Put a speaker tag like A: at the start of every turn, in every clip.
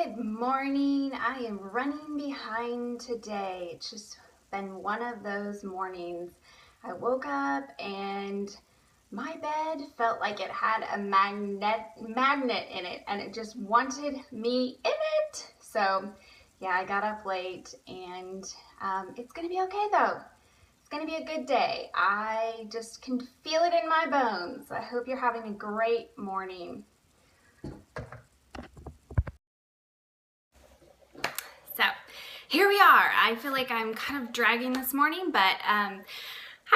A: Good morning. I am running behind today. It's just been one of those mornings. I woke up and my bed felt like it had a magnet in it and it just wanted me in it. So yeah, I got up late and it's gonna be okay though. It's gonna be a good day. I just can feel it in my bones. I hope you're having a great morning. So here we are. I feel like I'm kind of dragging this morning, but hi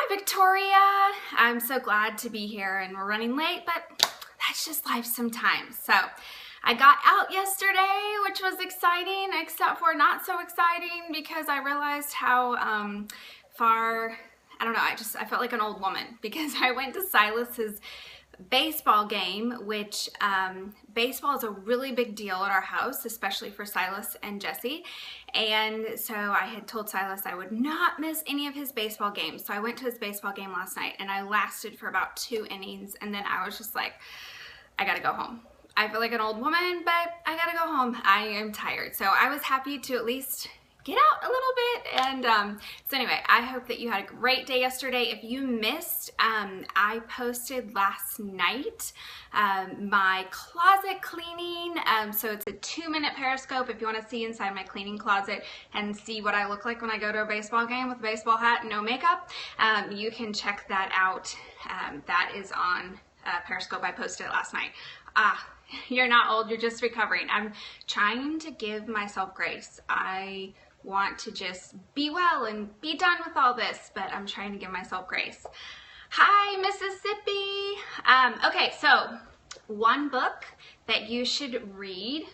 A: Victoria. I'm so glad to be here and we're running late, but that's just life sometimes. So I got out yesterday, which was exciting, except for not so exciting because I realized how I don't know, I felt like an old woman because I went to Silas's baseball game, which baseball is a really big deal at our house, especially for Silas and Jesse. And so I had told Silas I would not miss any of his baseball games. So I went to his baseball game last night and I lasted for about 2 innings. And then I was just like, I gotta go home. I feel like an old woman, but I gotta go home. I am tired. So I was happy to at least get out a little bit. And so anyway, I hope that you had a great day yesterday. If you missed, I posted last night my closet cleaning. So it's a 2-minute Periscope if you want to see inside my cleaning closet and see what I look like when I go to a baseball game with a baseball hat and no makeup. You can check that out. That is on Periscope. I posted it last night. You're not old, you're just recovering. I'm trying to give myself grace. I want to just be well and be done with all this, but I'm trying to give myself grace. Hi, Mississippi. Okay, so one book that you should read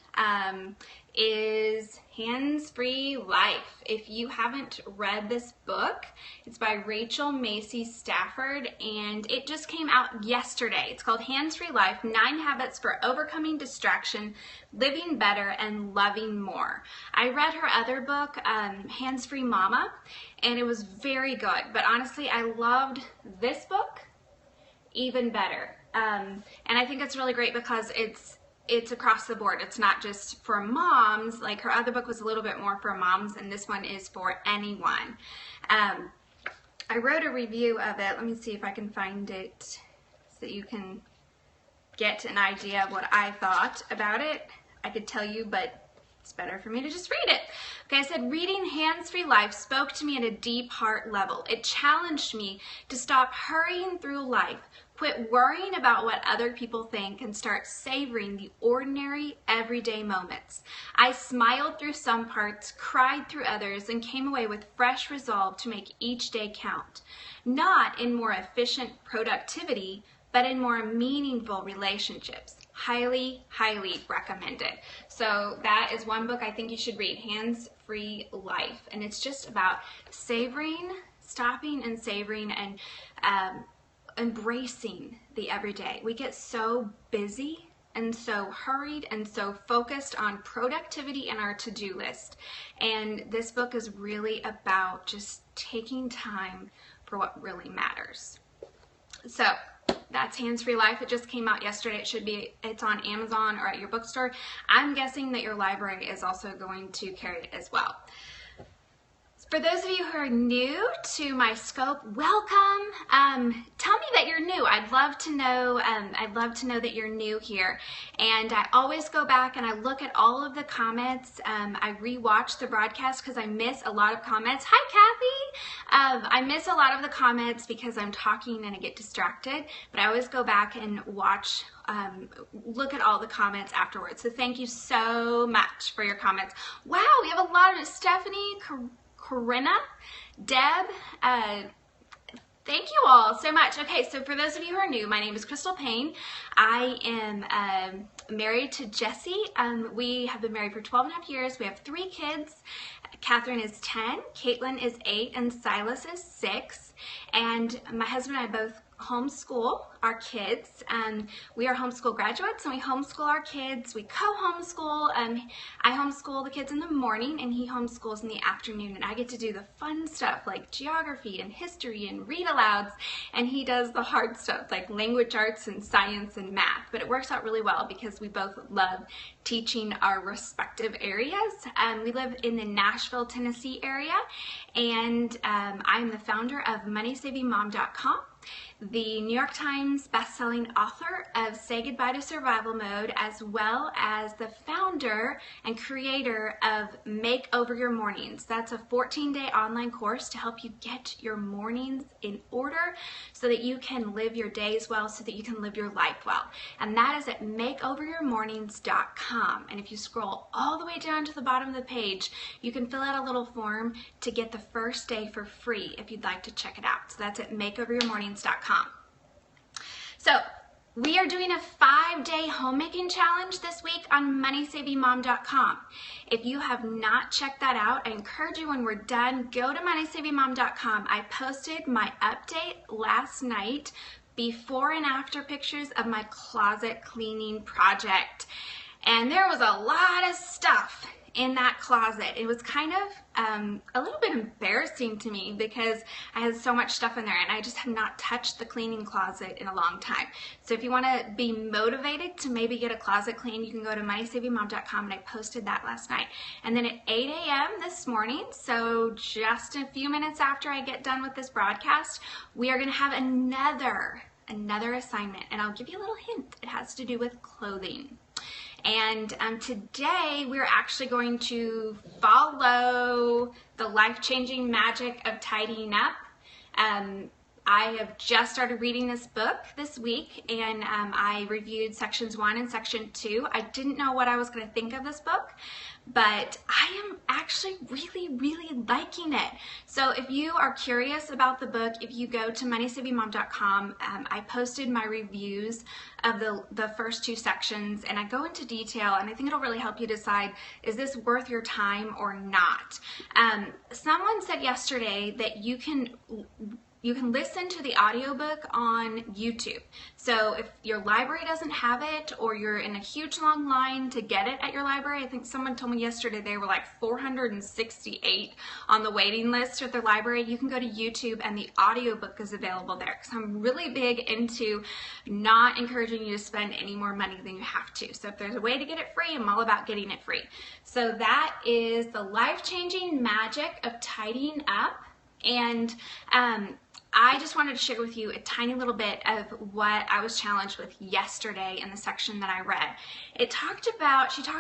A: is Hands-Free Life. If you haven't read this book, it's by Rachel Macy Stafford and it just came out yesterday. It's called Hands-Free Life, 9 Habits for Overcoming Distraction, Living Better, and Loving More. I read her other book, Hands-Free Mama, and it was very good, but honestly, I loved this book even better. And I think it's really great because it's across the board. It's not just for moms. Like her other book was a little bit more for moms and this one is for anyone. I wrote a review of it. Let me see if I can find it so that you can get an idea of what I thought about it. I could tell you, but it's better for me to just read it. Okay, I said, reading Hands-Free Life spoke to me at a deep heart level. It challenged me to stop hurrying through life, quit worrying about what other people think, and start savoring the ordinary, everyday moments. I smiled through some parts, cried through others, and came away with fresh resolve to make each day count. Not in more efficient productivity, but in more meaningful relationships. Highly, highly recommended. So that is one book I think you should read, Hands-Free Life. And it's just about savoring, stopping and savoring and embracing the everyday. We get so busy and so hurried and so focused on productivity and our to-do list. And this book is really about just taking time for what really matters. So that's Hands-Free Life. It just came out yesterday. It's on Amazon or at your bookstore. I'm guessing that your library is also going to carry it as well. For those of you who are new to my scope, welcome. Tell me that you're new. I'd love to know. That you're new here. And I always go back and I look at all of the comments. I rewatch the broadcast because I miss a lot of comments. Hi, Kathy. I miss a lot of the comments because I'm talking and I get distracted. But I always go back and watch. Look at all the comments afterwards. So thank you so much for your comments. Wow, we have a lot of Stephanie, Corinna, Deb, thank you all so much. Okay, so for those of you who are new, my name is Crystal Payne. I am married to Jesse. We have been married for 12.5 years. We have 3 kids. Catherine is 10, Caitlin is 8, and Silas is 6. And my husband and I both homeschool our kids. We are homeschool graduates, and we homeschool our kids. We co-homeschool. I homeschool the kids in the morning, and he homeschools in the afternoon, and I get to do the fun stuff like geography and history and read alouds, and he does the hard stuff like language arts and science and math. But it works out really well because we both love teaching our respective areas. We live in the Nashville, Tennessee area, and I'm the founder of MoneySavingMom.com, the New York Times bestselling author of Say Goodbye to Survival Mode, as well as the founder and creator of Make Over Your Mornings. That's a 14-day online course to help you get your mornings in order so that you can live your days well, so that you can live your life well. And that is at makeoveryourmornings.com. And if you scroll all the way down to the bottom of the page, you can fill out a little form to get the first day for free if you'd like to check it out. So that's at makeoveryourmornings.com. So we are doing a 5-day homemaking challenge this week on MoneySavingMom.com. If you have not checked that out, I encourage you, when we're done, go to MoneySavingMom.com. I posted my update last night, before and after pictures of my closet cleaning project. And there was a lot of stuff in that closet. It was kind of a little bit embarrassing to me because I had so much stuff in there, and I just have not touched the cleaning closet in a long time. So if you want to be motivated to maybe get a closet clean, you can go to MoneySavingMom.com, and I posted that last night. And then at 8 a.m. this morning, so just a few minutes after I get done with this broadcast, we are going to have another assignment, and I'll give you a little hint. It has to do with clothing. And today we're actually going to follow the life-changing magic of tidying up. I have just started reading this book this week, and I reviewed sections 1 and section 2. I didn't know what I was going to think of this book, but I am actually really liking it. So if you are curious about the book, if you go to MoneySavingMom.com, I posted my reviews of the first 2 sections, and I go into detail, and I think it'll really help you decide, is this worth your time or not? Someone said yesterday that you can listen to the audiobook on YouTube. So if your library doesn't have it, or you're in a huge long line to get it at your library, I think someone told me yesterday they were like 468 on the waiting list at their library, you can go to YouTube and the audiobook is available there, because I'm really big into not encouraging you to spend any more money than you have to. So if there's a way to get it free, I'm all about getting it free. So that is the life-changing magic of tidying up. And I just wanted to share with you a tiny little bit of what I was challenged with yesterday in the section that I read. She talked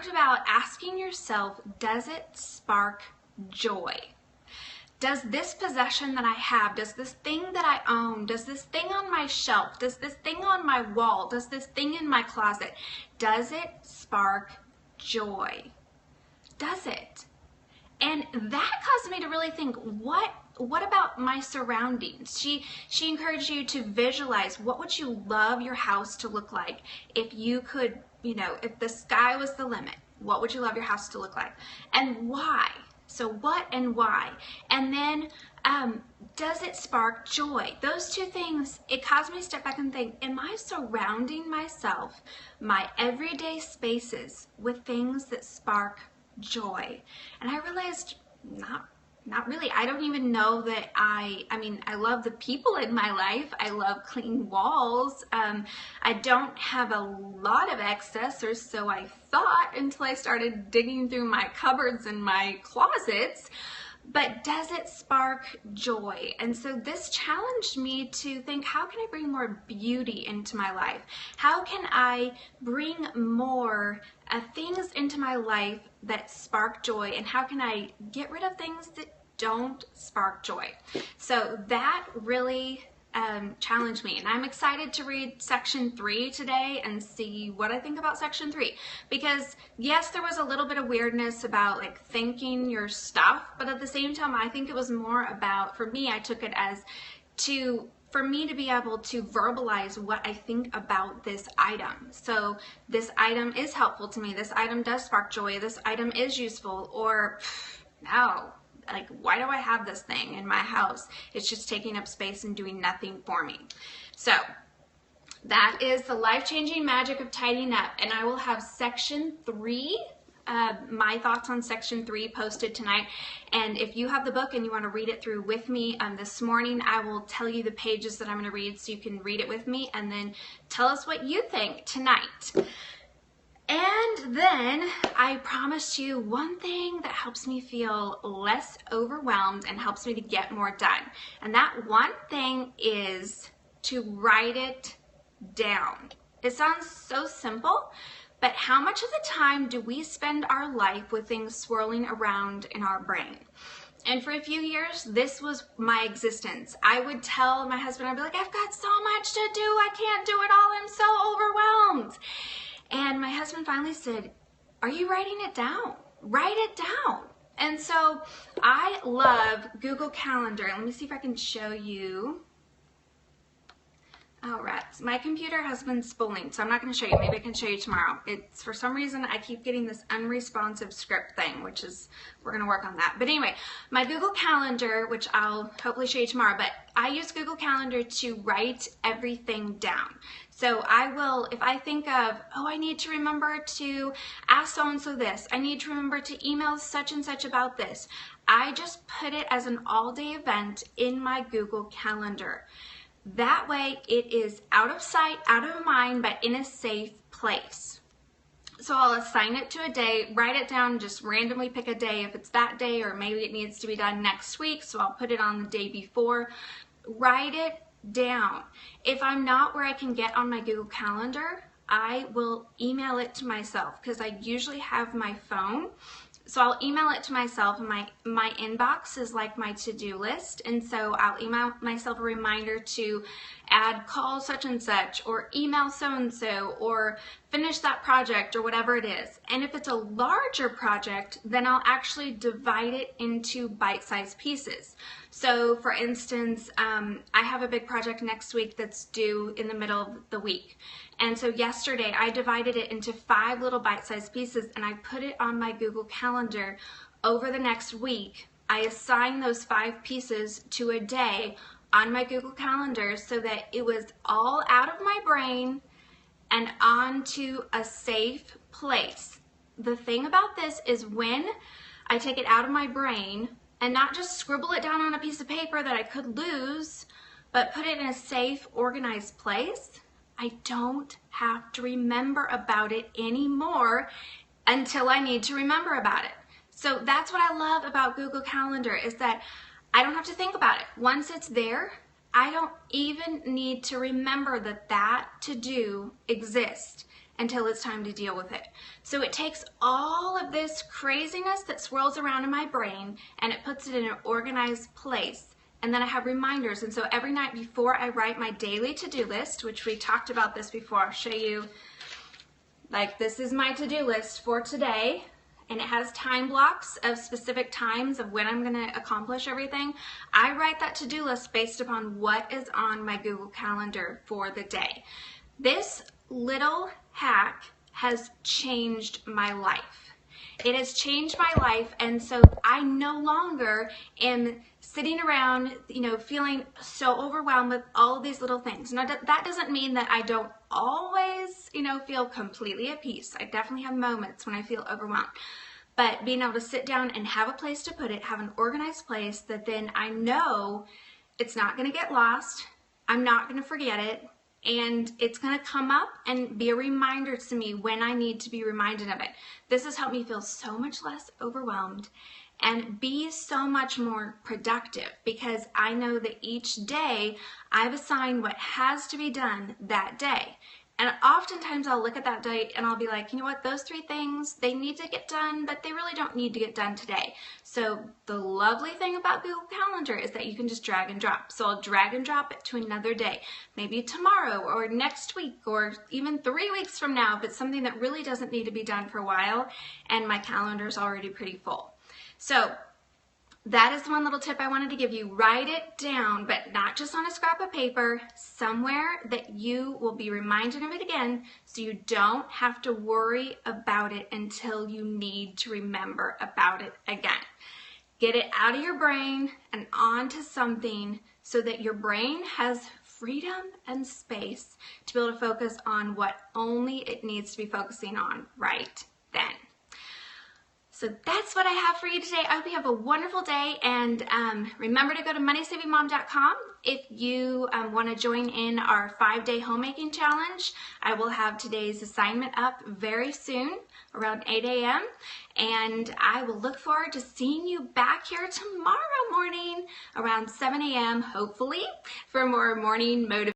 A: about asking yourself, does it spark joy? Does this possession that I have, does this thing that I own, does this thing on my shelf, does this thing on my wall, does this thing in my closet, does it spark joy? Does it? And that caused me to really think, what about my surroundings? She encouraged you to visualize, what would you love your house to look like if you could, if the sky was the limit, what would you love your house to look like? And why? So what and why? And then does it spark joy? Those 2 things, it caused me to step back and think, am I surrounding myself, my everyday spaces, with things that spark joy? And I realized not really. I don't even know that I love the people in my life. I love clean walls. I don't have a lot of excess, or so I thought until I started digging through my cupboards and my closets. But does it spark joy? And so this challenged me to think, how can I bring more beauty into my life? How can I bring more things into my life that spark joy? And how can I get rid of things that don't spark joy? So that really challenged me, and I'm excited to read section 3 today and see what I think about section 3, because yes, there was a little bit of weirdness about like thanking your stuff, but at the same time I think it was more about, for me, I took it as for me to be able to verbalize what I think about this item. So this item is helpful to me, this item does spark joy, this item is useful, or no, like, why do I have this thing in my house? It's just taking up space and doing nothing for me. So that is the life-changing magic of tidying up. And I will have section 3, my thoughts on section 3 posted tonight. And if you have the book and you want to read it through with me this morning, I will tell you the pages that I'm going to read so you can read it with me and then tell us what you think tonight. And then I promised you one thing that helps me feel less overwhelmed and helps me to get more done. And that one thing is to write it down. It sounds so simple, but how much of the time do we spend our life with things swirling around in our brain? And for a few years, this was my existence. I would tell my husband, I'd be like, I've got so much to do, I can't do it all, I'm so overwhelmed. And my husband finally said, are you writing it down? Write it down. And so I love Google Calendar. Let me see if I can show you. Oh, rats. My computer has been spooling, so I'm not going to show you. Maybe I can show you tomorrow. It's, for some reason, I keep getting this unresponsive script thing, which is, we're going to work on that. But anyway, my Google Calendar, which I'll hopefully show you tomorrow, but I use Google Calendar to write everything down. So I will, if I think of, oh, I need to remember to ask so-and-so this, I need to remember to email such and such about this, I just put it as an all-day event in my Google Calendar. That way it is out of sight, out of mind, but in a safe place. So I'll assign it to a day, write it down, just randomly pick a day if it's that day, or maybe it needs to be done next week, so I'll put it on the day before. Write it down. If I'm not where I can get on my Google Calendar, I will email it to myself because I usually have my phone. So I'll email it to myself, and my inbox is like my to-do list, and so I'll email myself a reminder to add call such and such, or email so-and-so, or finish that project, or whatever it is. And if it's a larger project, then I'll actually divide it into bite-sized pieces. So for instance, I have a big project next week that's due in the middle of the week. And so yesterday I divided it into 5 little bite-sized pieces, and I put it on my Google Calendar over the next week. I assign those 5 pieces to a day on my Google Calendar so that it was all out of my brain and onto a safe place. The thing about this is when I take it out of my brain and not just scribble it down on a piece of paper that I could lose, but put it in a safe, organized place, I don't have to remember about it anymore until I need to remember about it. So that's what I love about Google Calendar, is that I don't have to think about it. Once it's there, I don't even need to remember that that to-do exists until it's time to deal with it. So it takes all of this craziness that swirls around in my brain and it puts it in an organized place. And then I have reminders. And so every night before I write my daily to-do list, which we talked about this before, I'll show you, like, this is my to-do list for today. And it has time blocks of specific times of when I'm going to accomplish everything. I write that to-do list based upon what is on my Google Calendar for the day. This little hack has changed my life. It has changed my life, and so I no longer am sitting around, feeling so overwhelmed with all of these little things. Now, that doesn't mean that I don't always, feel completely at peace. I definitely have moments when I feel overwhelmed. But being able to sit down and have a place to put it, have an organized place that then I know it's not going to get lost, I'm not going to forget it, and it's going to come up and be a reminder to me when I need to be reminded of it. This has helped me feel so much less overwhelmed and be so much more productive, because I know that each day I've assigned what has to be done that day. And oftentimes I'll look at that day and I'll be like, you know what, those 3 things, they need to get done, but they really don't need to get done today. So the lovely thing about Google Calendar is that you can just drag and drop. So I'll drag and drop it to another day, maybe tomorrow or next week or even 3 weeks from now if it's something that really doesn't need to be done for a while and my calendar's already pretty full. So that is one little tip I wanted to give you. Write it down, but not just on a scrap of paper, somewhere that you will be reminded of it again, so you don't have to worry about it until you need to remember about it again. Get it out of your brain and onto something so that your brain has freedom and space to be able to focus on what only it needs to be focusing on right then. So that's what I have for you today. I hope you have a wonderful day, and remember to go to MoneySavingMom.com if you want to join in our 5-day homemaking challenge. I will have today's assignment up very soon around 8 a.m. and I will look forward to seeing you back here tomorrow morning around 7 a.m. hopefully for more morning motivation.